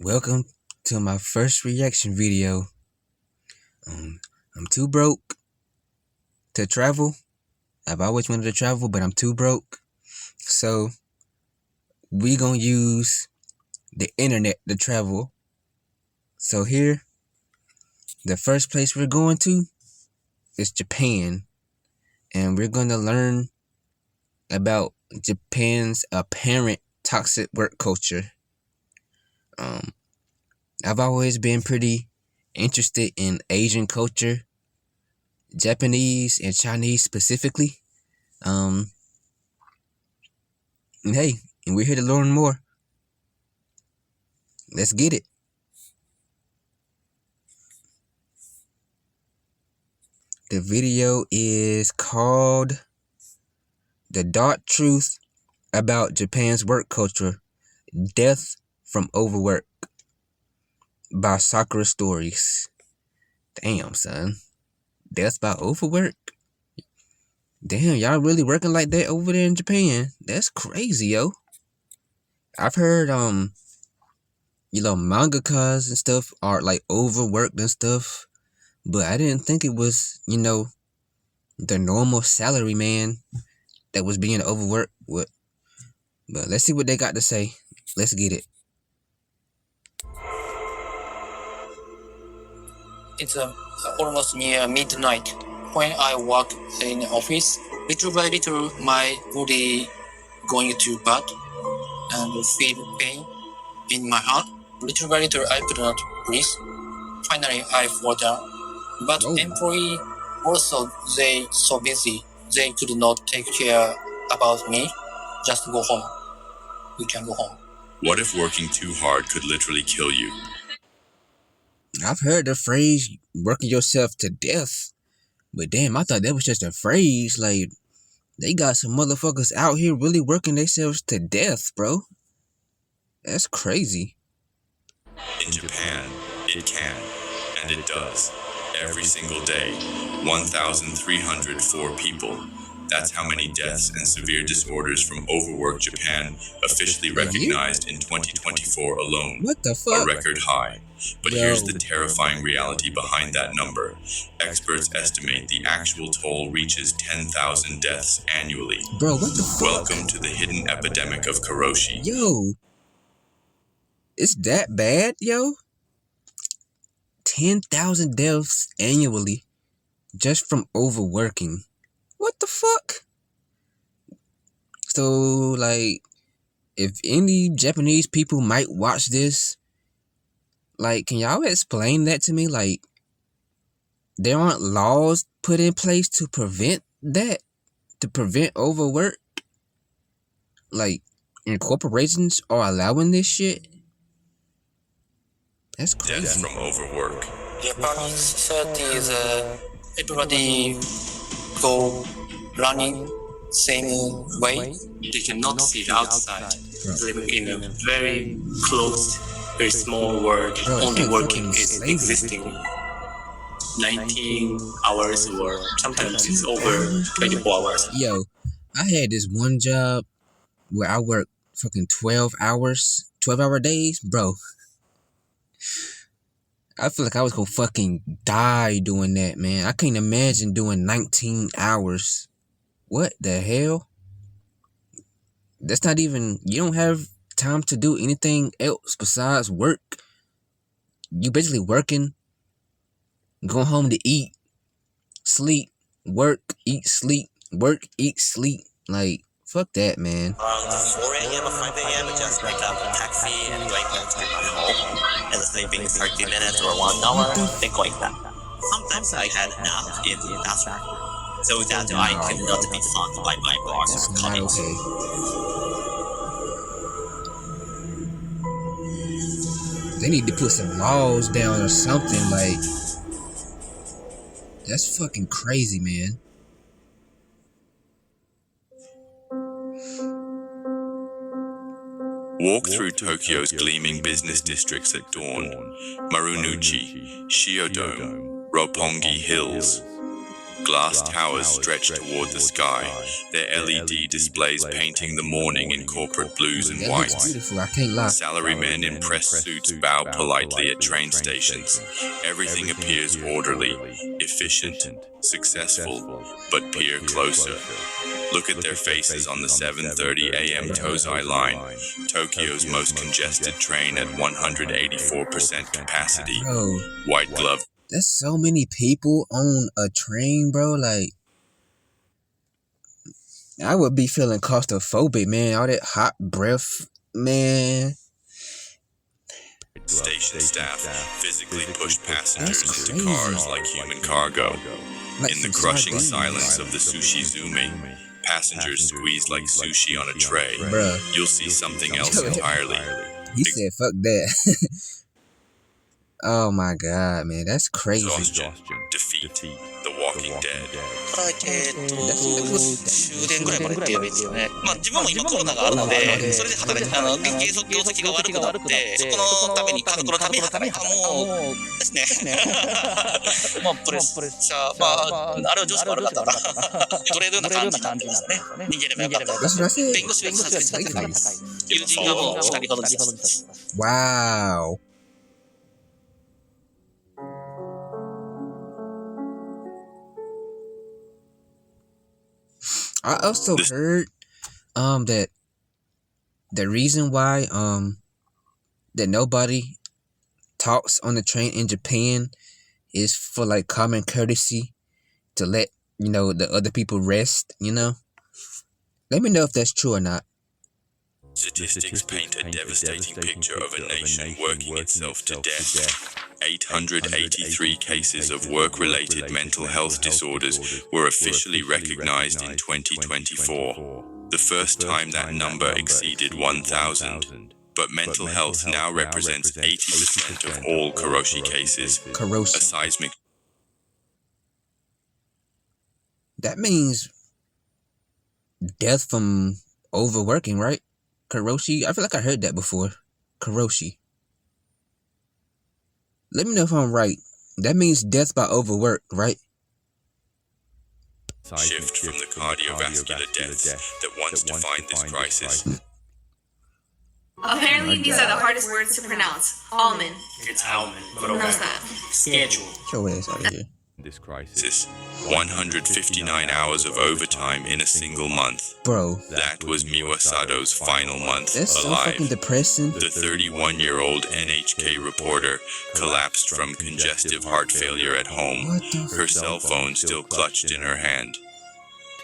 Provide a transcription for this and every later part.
Welcome to my first reaction video. I'm too broke to travel. I've always wanted to travel, but I'm too broke. So we gonna use the internet to travel. So here, the first place we're going to is Japan. And we're gonna learn about Japan's apparent toxic work culture. I've always been pretty interested in Asian culture, Japanese and Chinese specifically. And we're here to learn more. Let's get it. The video is called The Dark Truth About Japan's Work Culture, Death from Overwork by Sakura Stories. Damn, son. Death by overwork? Damn, y'all really working like that over there in Japan? That's crazy, yo. I've heard, mangakas and stuff are like overworked and stuff, but I didn't think it was, the normal salary man that was being overworked with. But let's see what they got to say. Let's get it. It's almost near midnight when I walk in the office. Little by little, my body going to bad and feel pain in my heart. Little by little, I could not breathe. Finally, I fall down. But employee also, they so busy. They could not take care about me. Just go home. You can go home. What if working too hard could literally kill you? I've heard the phrase working yourself to death, but damn, I thought that was just a phrase. Like, they got some motherfuckers out here really working themselves to death, bro. That's crazy. In Japan, it can, and it does. Every single day, 1,304 people. That's how many deaths and severe disorders from overwork Japan officially recognized in 2024 alone. What the fuck? A record high. But here's the terrifying reality behind that number. Experts estimate the actual toll reaches 10,000 deaths annually. Bro, what the fuck? Welcome to the hidden epidemic of Karoshi. Yo, it's that bad, yo? 10,000 deaths annually just from overworking. What the fuck? So, like, if any Japanese people might watch this, like, can y'all explain that to me? Like, there aren't laws put in place to prevent that? To prevent overwork? Like, and corporations are allowing this shit? That's crazy. Death from overwork. Japanese society is everybody go running same way. They cannot see the outside. Living in a very closed, very small world. Only working is existing 19 hours or sometimes it's over 24 hours. Yo, I had this one job where I worked fucking 12 hours, 12-hour days, bro. I feel like I was gonna fucking die doing that, man. I can't imagine doing 19 hours. What the hell? That's not even, you don't have time to do anything else besides work. You basically working, going home to eat, sleep, work, eat, sleep, work, eat, sleep. Like, fuck that, man. Around 4 a.m. or 5 a.m. I just pick up a taxi and going back to my home. And sleeping 30 minutes or 1 hour, then going back. Sometimes I had a nap in the bathroom, so that I could not be found by my boss That's or not colleagues. okay. They need to put some laws down or something, like, that's fucking crazy, man. Walk through Tokyo's gleaming business districts at dawn. Marunouchi, Shiodome, Roppongi Hills. Glass towers stretch toward the sky, their LED displays painting the morning in corporate blues and That looks whites. beautiful, I can't lie. Salarymen in press suits bow politely at train stations. Everything appears orderly, efficient, successful, but peer closer. Look at their faces on the 7:30 a.m. Tozai line, Tokyo's most congested train at 184% capacity. Bro, White glove. there's so many people on a train, bro. Like, I would be feeling claustrophobic, man. All that hot breath, man. Station staff physically push passengers That's into crazy. cars like human cargo. Like In the some crushing sardines. silence of the sushi-zume, passengers squeezed like sushi on a tray. Bruh. You'll see something else entirely. He said, "Fuck that." Oh my god, man, that's crazy. Exhaustion, defeat, The Walking Dead. これ終電ぐらいまでって言えばいいんですよね。まあ自分も今コロナがあるので、それで働いて、業績が悪くなって、そこのために、家族のために働いたもうですね。まあプレッシャー、まあ、あれは上司が悪かったから、奴隷のような感じになってますね。逃げればよかった。 That's what I said. 弁護士は自殺率が高いです。友人がもう2人ほど自殺します。 Wow. I also heard that the reason why that nobody talks on the train in Japan is for like common courtesy to let the other people rest, Let me know if that's true or not. Statistics paint a devastating picture of a nation working itself to death. 883 cases of work-related mental health disorders were officially recognized in 2024, the first time that number exceeded 1,000. But mental health now represents 80% of all Karoshi cases. Karoshi. A seismic. That means death from overworking, right? Karoshi. I feel like I heard that before. Karoshi. Let me know if I'm right. That means death by overwork, right? Shift from the cardiovascular deaths that once defined this crisis. Apparently, these are the hardest words to pronounce. Almond. It's almond, but Pronounce that. schedule. Get your ass out of here. This crisis. 159 hours of overtime in a single month. Bro, That was Miwasado's final month that's so alive. fucking depressing. The 31-year-old NHK reporter collapsed from congestive heart failure at home, What the her cell phone still clutched in her hand.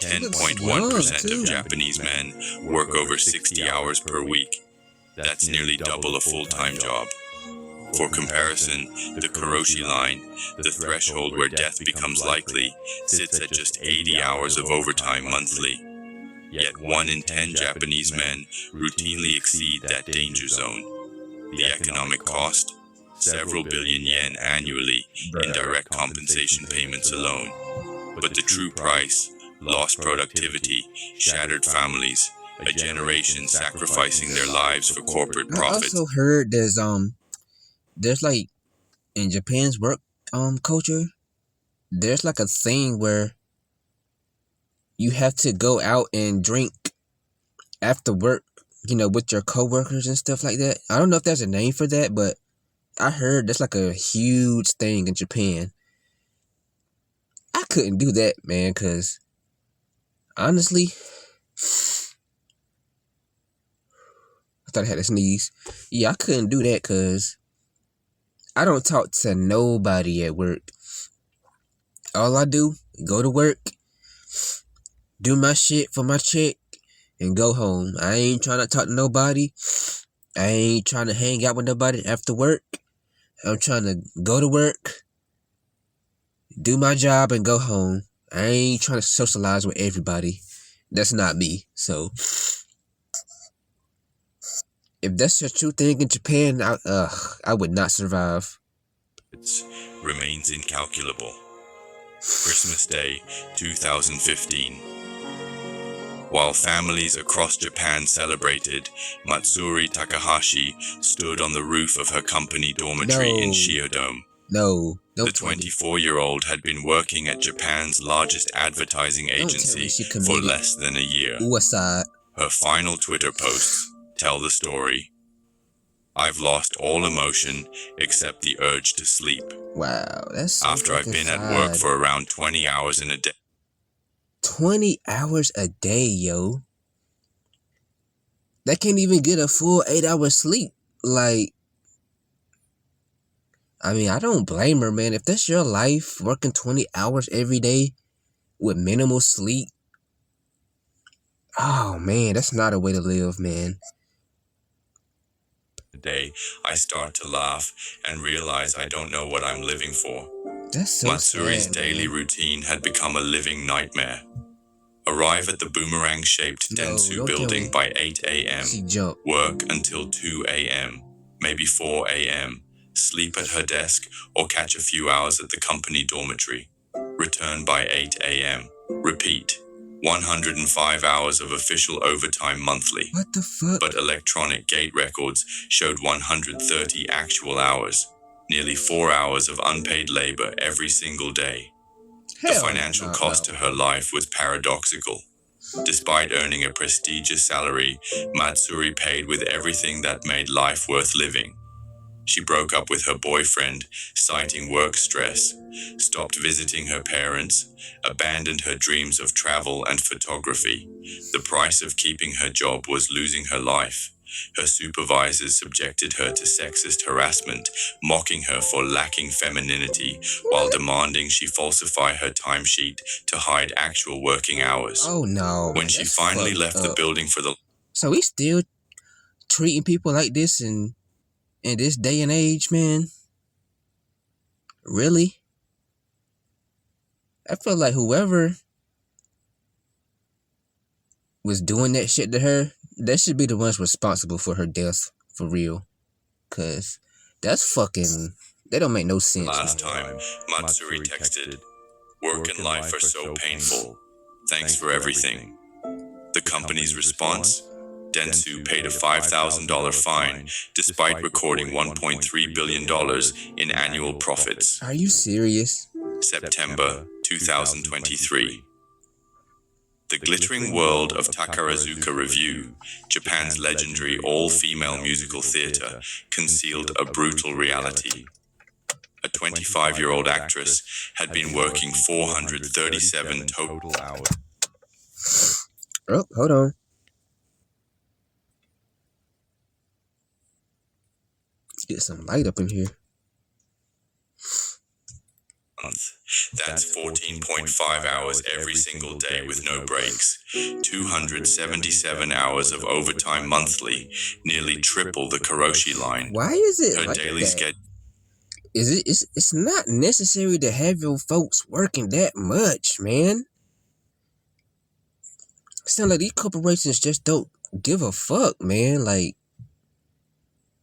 10.1% of Japanese men work over 60 hours per week. That's nearly double a full-time job. For comparison, the Karoshi line, the threshold where death becomes likely, sits at just 80 hours of overtime monthly. Yet 1 in 10 Japanese men routinely exceed that danger zone. The economic cost? Several billion yen annually in direct compensation payments alone. But the true price? Lost productivity, shattered families, a generation sacrificing their lives for corporate I profit. also heard there's like in Japan's work culture, there's like a thing where you have to go out and drink after work, with your coworkers and stuff like that. I don't know if there's a name for that, but I heard that's like a huge thing in Japan. I couldn't do that, man, because honestly, I thought I had a sneeze. Yeah, I couldn't do that because I don't talk to nobody at work. All I do, go to work, do my shit for my check, and go home. I ain't trying to talk to nobody. I ain't trying to hang out with nobody after work. I'm trying to go to work, do my job, and go home. I ain't trying to socialize with everybody. That's not me. So, if that's a true thing in Japan, I would not survive. Remains incalculable. Christmas Day 2015. While families across Japan celebrated, Matsuri Takahashi stood on the roof of her company dormitory in No. Shiodome. No. The 24-year-old had been working at Japan's largest advertising agency for less than a year. Her final Twitter posts tell the story. I've lost all emotion except the urge to sleep. Wow, that's so After I've been sad. at work for around 20 hours in a day. 20 hours a day, yo. That can't even get a full 8 hours sleep. Like, I mean, I don't blame her, man. If that's your life, working 20 hours every day with minimal sleep, oh man, that's not a way to live, man. Day, I start to laugh and realize I don't know what I'm living for. That's so Matsuri's sad, daily man. routine had become a living nightmare. Arrive at the boomerang-shaped Dentsu building by 8 a.m. Work until 2 a.m., maybe 4 a.m., sleep at her desk or catch a few hours at the company dormitory. Return by 8 a.m. Repeat. 105 hours of official overtime monthly. What the fuck? But electronic gate records showed 130 actual hours, nearly 4 hours of unpaid labor every single day. The financial cost to her life was paradoxical. Despite earning a prestigious salary, Matsuri paid with everything that made life worth living. She broke up with her boyfriend, citing work stress, stopped visiting her parents, abandoned her dreams of travel and photography. The price of keeping her job was losing her life. Her supervisors subjected her to sexist harassment, mocking her for lacking femininity, while demanding she falsify her timesheet to hide actual working hours. Oh no, When she finally left the building for the... So he's still treating people like this in this day and age, man? Really? I feel like whoever was doing that shit to her, they should be the ones responsible for her death, for real. Cause that's fucking, they don't make no sense. Last time, Matsuri texted, "Work and life are so painful. Thanks for everything." The company's response? Dentsu paid a $5,000 fine despite recording $1.3 billion in annual profits. Are you serious? September 2023. The Glittering World of Takarazuka Revue, Japan's legendary all-female musical theater, concealed a brutal reality. A 25-year-old actress had been working 437 total hours. Oh, hold on. Let's get some light up in here. That's 14.5 hours every single day with no breaks. 277 hours of overtime monthly, nearly triple the Karoshi line. Why is it Her like daily that? schedule. It's not necessary to have your folks working that much, man. It sounds like these corporations just don't give a fuck, man. Like,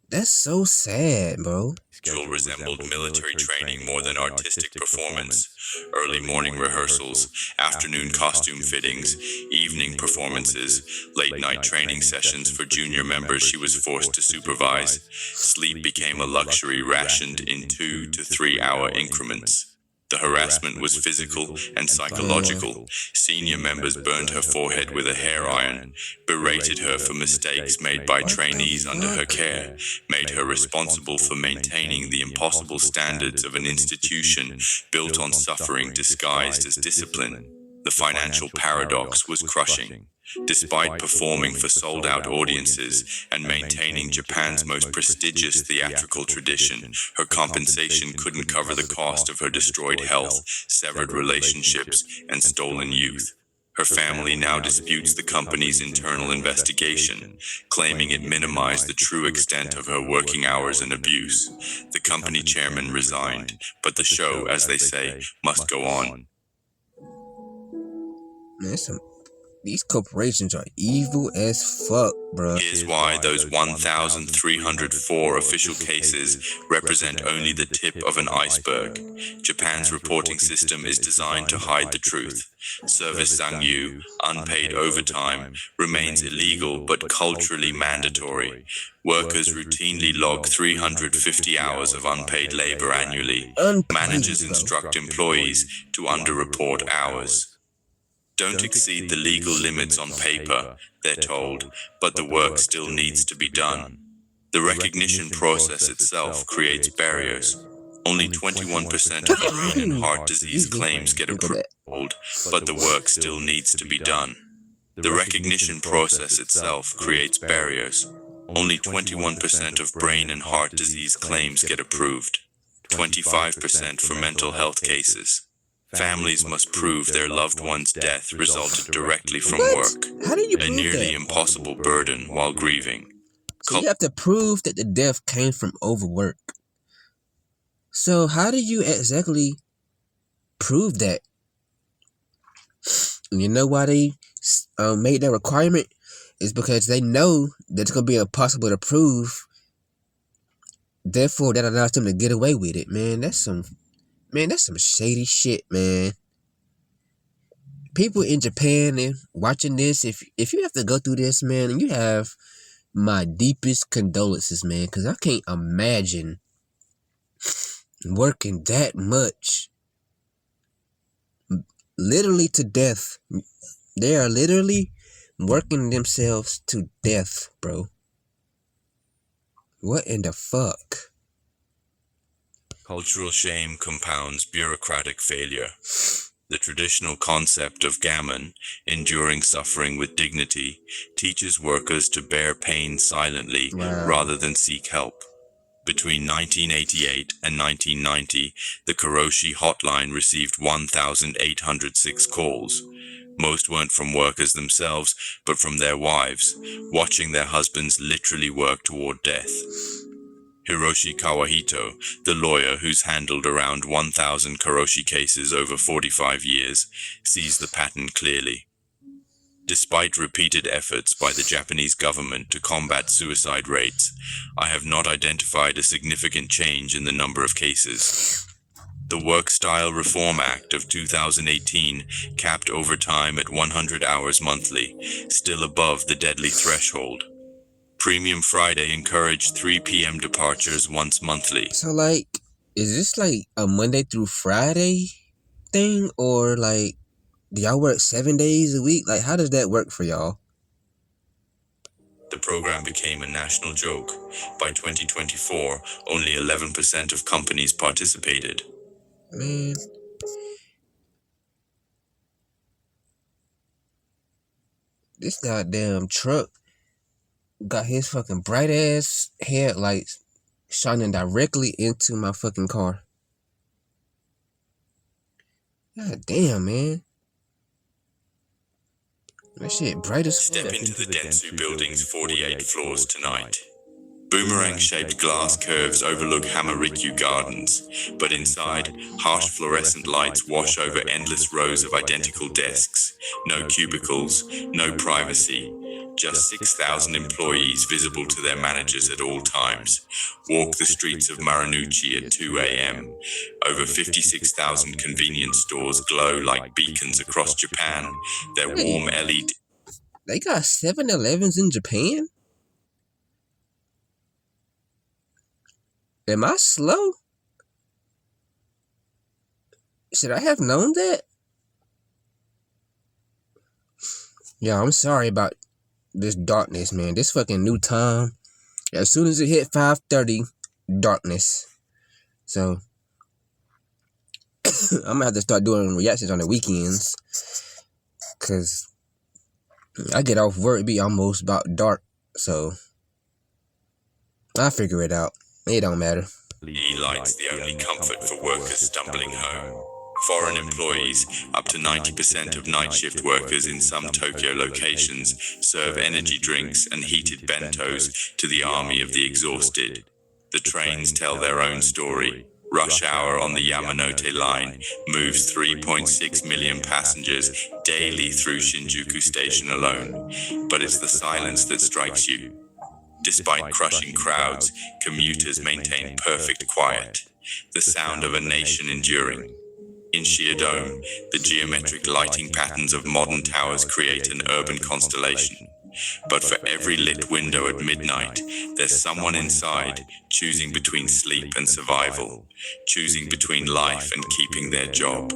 that's so sad, bro. Schedule resembled military training more than artistic performance. Early morning rehearsals, afternoon costume fittings, evening performances, late-night training sessions for junior members she was forced to supervise. Sleep became a luxury rationed in 2 to 3 hour increments. The harassment was physical and psychological. Senior members burned her forehead with a hair iron, berated her for mistakes made by trainees under her care, made her responsible for maintaining the impossible standards of an institution built on suffering disguised as discipline. The financial paradox was crushing. Despite performing for sold-out audiences and maintaining Japan's most prestigious theatrical tradition, her compensation couldn't cover the cost of her destroyed health, severed relationships, and stolen youth. Her family now disputes the company's internal investigation, claiming it minimized the true extent of her working hours and abuse. The company chairman resigned, but the show, as they say, must go on. Man, These corporations are evil as fuck, bruh. Here's why those 1,304 official cases represent only the tip of an iceberg. Japan's reporting system is designed to hide the truth. Service Zangyu, unpaid overtime, remains illegal but culturally mandatory. Workers routinely log 350 hours of unpaid labor annually. Managers instruct employees to underreport hours. Don't exceed the legal limits on paper, they're told, but the work still needs to be done. The recognition process itself creates barriers. Only 21% of brain and heart disease claims get approved, but the work still needs to be done. The recognition process itself creates barriers. Only 21% of brain and heart disease claims get approved. 25% for mental health cases. Families must prove their loved one's death resulted directly from work, How do you a prove nearly that? impossible burden while grieving. So you have to prove that the death came from overwork. So how do you exactly prove that? You know why they made that requirement? Is because they know that it's gonna be impossible to prove. Therefore, that allows them to get away with it, man. That's some shady shit, man. People in Japan and watching this, if you have to go through this, man, and you have my deepest condolences, man, because I can't imagine working that much, literally to death. They are literally working themselves to death, bro. What in the fuck? Cultural shame compounds bureaucratic failure. The traditional concept of gammon, enduring suffering with dignity, teaches workers to bear pain silently rather than seek help. Between 1988 and 1990, the Karoshi hotline received 1,806 calls. Most weren't from workers themselves, but from their wives, watching their husbands literally work toward death. Hiroshi Kawahito, the lawyer who's handled around 1,000 Karoshi cases over 45 years, sees the pattern clearly. Despite repeated efforts by the Japanese government to combat suicide rates, I have not identified a significant change in the number of cases. The Work Style Reform Act of 2018 capped overtime at 100 hours monthly, still above the deadly threshold. Premium Friday encouraged 3 p.m. departures once monthly. So, like, is this like a Monday through Friday thing? Or, like, do y'all work 7 days a week? Like, how does that work for y'all? The program became a national joke. By 2024, only 11% of companies participated. Man. This goddamn truck got his fucking bright ass headlights shining directly into my fucking car. God damn, man. That shit bright as fuck. Step into the Dentsu building's 48 floors tonight. Boomerang-shaped glass curves overlook Hamarikyu Gardens, but inside, harsh fluorescent lights wash over endless rows of identical desks. No cubicles, no privacy. Just 6,000 employees visible to their managers at all times. Walk the streets of Marunouchi at 2 a.m. Over 56,000 convenience stores glow like beacons across Japan. Their warm LED... They got 7-Elevens in Japan? Am I slow? Should I have known that? Yeah, I'm sorry about this darkness, man. This fucking new time. As soon as it hit 5:30, darkness. So, I'm gonna have to start doing reactions on the weekends. Cause I get off work, it be almost about dark. So, I'll figure it out. It don't matter. E-light's the only comfort for workers stumbling home. Foreign employees, up to 90% of night shift workers in some Tokyo locations, serve energy drinks and heated bentos to the army of the exhausted. The trains tell their own story. Rush hour on the Yamanote line moves 3.6 million passengers daily through Shinjuku Station alone, but it's the silence that strikes you. Despite crushing crowds, commuters maintain perfect quiet, the sound of a nation enduring. In Shiodome, the geometric lighting patterns of modern towers create an urban constellation. But for every lit window at midnight, there's someone inside choosing between sleep and survival, choosing between life and keeping their job.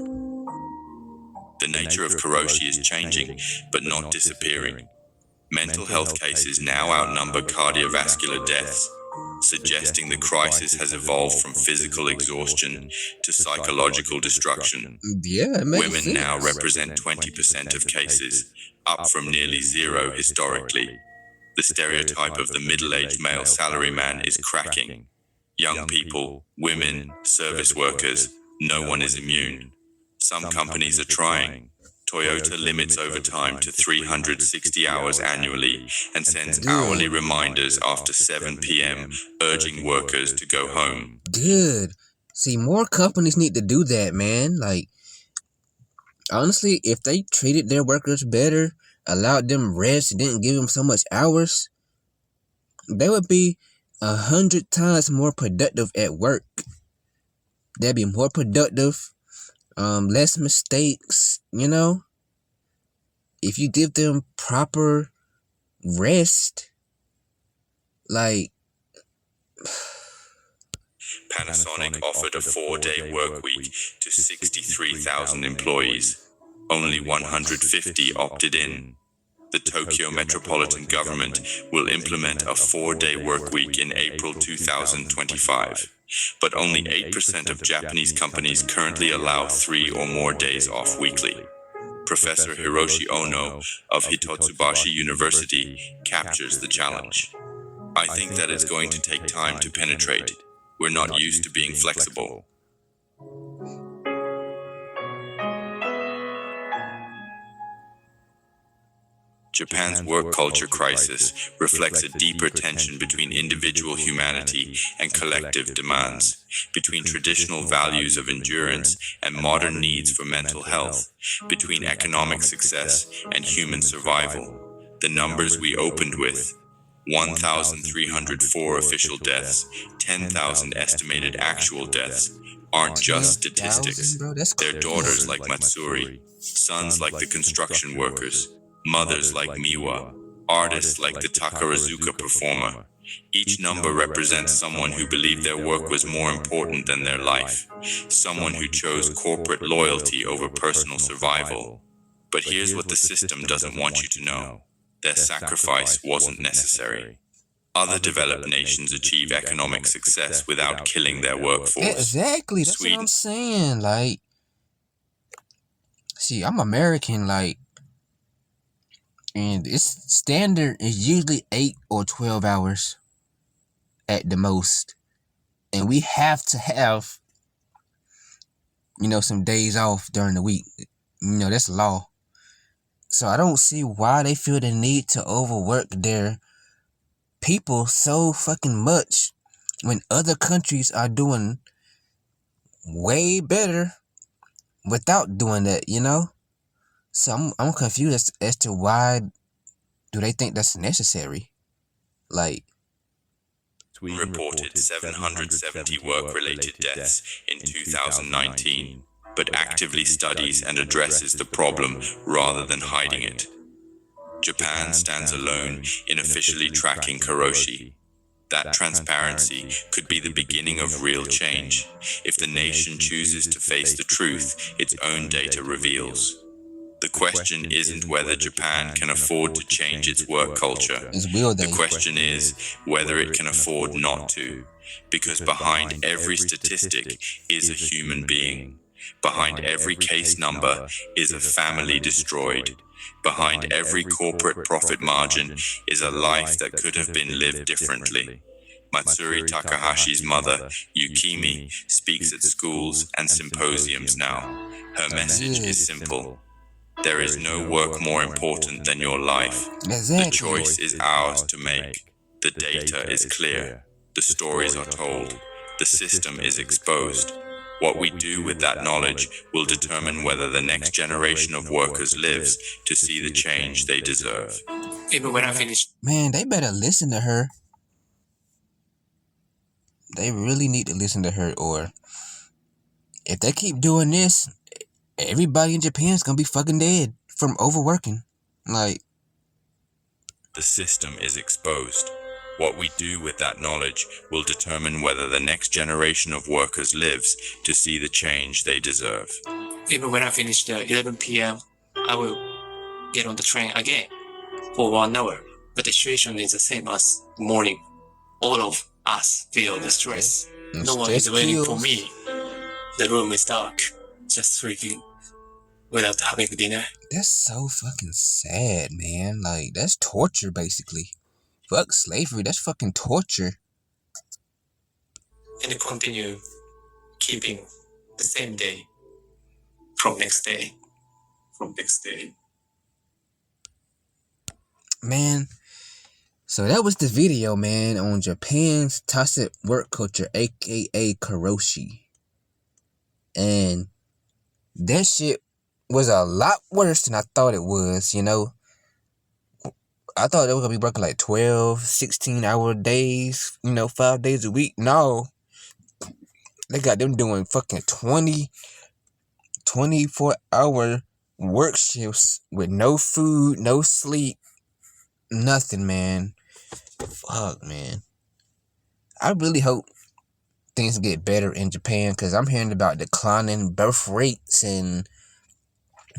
The nature of Karoshi is changing, but not disappearing. Mental health cases now outnumber cardiovascular deaths, suggesting the crisis has evolved from physical exhaustion to psychological destruction. Yeah, it makes Women sense. now represent 20% of cases, up from nearly zero historically. The stereotype of the middle-aged male salaryman is cracking. Young people, women, service workers, no one is immune. Some companies are trying. Toyota limits overtime to 360 hours annually and sends hourly reminders after 7 p.m. urging workers to go home. Good. See, more companies need to do that, man. Like, honestly, if they treated their workers better, allowed them rest, didn't give them so much hours, they would be 100 times more productive at work. They'd be more productive, less mistakes, you know? If you give them proper rest, like, Panasonic offered a 4-day work week to 63,000 employees. Only 150 opted in. The Tokyo metropolitan government will implement a 4-day work week in April 2025, but only 8% of Japanese companies currently allow 3 or more days off weekly. Professor Hiroshi Ono of Hitotsubashi University captures the challenge. I think that it's going to take time to penetrate. We're not used to being flexible. Japan's work culture crisis reflects a deeper tension between individual humanity and collective demands, between traditional values of endurance and modern needs for mental health, between economic success and human survival. The numbers we opened with: 1,304 official deaths, 10,000 estimated actual deaths, aren't just statistics. bro, that's They're crazy. daughters like Matsuri, sons like the construction workers, mothers like Miwa, artists like the Takarazuka performer. Each number represents someone who believed their work was more important than their life, someone who chose corporate loyalty over personal survival. But here's what the system doesn't want you to know: their sacrifice wasn't necessary. Other developed nations achieve economic success without killing their workforce. Exactly, that's what I'm saying. Like, see, I'm American, like, and its standard is usually 8 or 12 hours at the most. And we have to have, some days off during the week. That's law. So I don't see why they feel the need to overwork their people so fucking much when other countries are doing way better without doing that. So I'm confused as to why do they think that's necessary? Like, reported 770 work-related deaths in 2019, but actively studies and addresses the problem rather than hiding it. Japan stands alone in officially tracking Karoshi. That transparency could be the beginning of real change if the nation chooses to face the truth its own data reveals. The question isn't whether Japan can afford to change its work culture. The question is whether it can afford not to. Because behind every statistic is a human being. Behind every case number is a family destroyed. Behind every corporate profit margin is a life that could have been lived differently. Matsuri Takahashi's mother, Yukimi, speaks at schools and symposiums now. Her message is simple: there is no work more important than your life. The choice is ours to make. The data is clear. The stories are told. The system is exposed. What we do with that knowledge will determine whether the next generation of workers lives to see the change they deserve. Even when I finish. Man, they better listen to her. They really need to listen to her, or if they keep doing this, everybody in Japan's gonna be fucking dead from overworking. Like, the system is exposed. What we do with that knowledge will determine whether the next generation of workers lives to see the change they deserve. Even when I finish the 11 p.m., I will get on the train again for 1 hour. The situation is the same as morning. All of us feel the stress. No one is waiting for me. The room is dark. Just sleeping without having dinner. That's so fucking sad, man. Like, that's torture, basically. Fuck slavery, that's fucking torture. And continue keeping the same day from next day. Man, so that was the video, man, on Japan's toxic work culture, aka Karoshi. And that shit was a lot worse than I thought it was, you know. I thought they were gonna be working like 12, 16-hour days, 5 days a week. No. They got them doing fucking 24-hour work shifts with no food, no sleep, nothing, man. Fuck, man. I really hope things get better in Japan, because I'm hearing about declining birth rates, and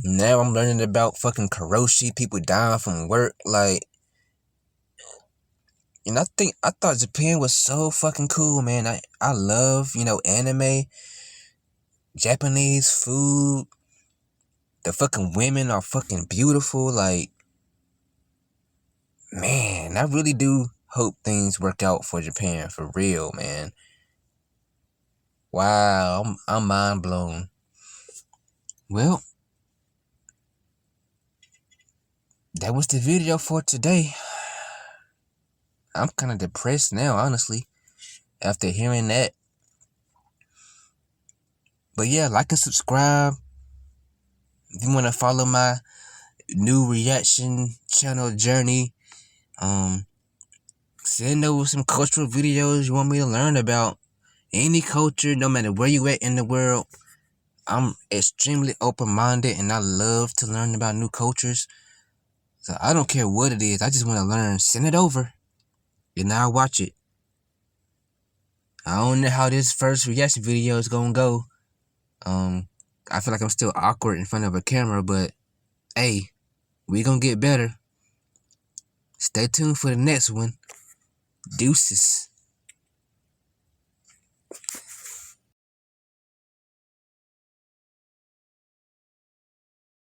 now I'm learning about fucking Karoshi, people dying from work. Like, and I thought Japan was so fucking cool, man. I love, anime, Japanese food. The fucking women are fucking beautiful. Like, man, I really do hope things work out for Japan, for real, man. Wow, I'm mind blown. Well, that was the video for today. I'm kind of depressed now, honestly, after hearing that. But yeah, like and subscribe. If you want to follow my new reaction channel journey, send over some cultural videos you want me to learn about. Any culture, no matter where you at in the world. I'm extremely open-minded, and I love to learn about new cultures. So I don't care what it is. I just want to learn. Send it over, and I'll watch it. I don't know how this first reaction video is gonna go. I feel like I'm still awkward in front of a camera, but hey, we gonna get better. Stay tuned for the next one. Deuces.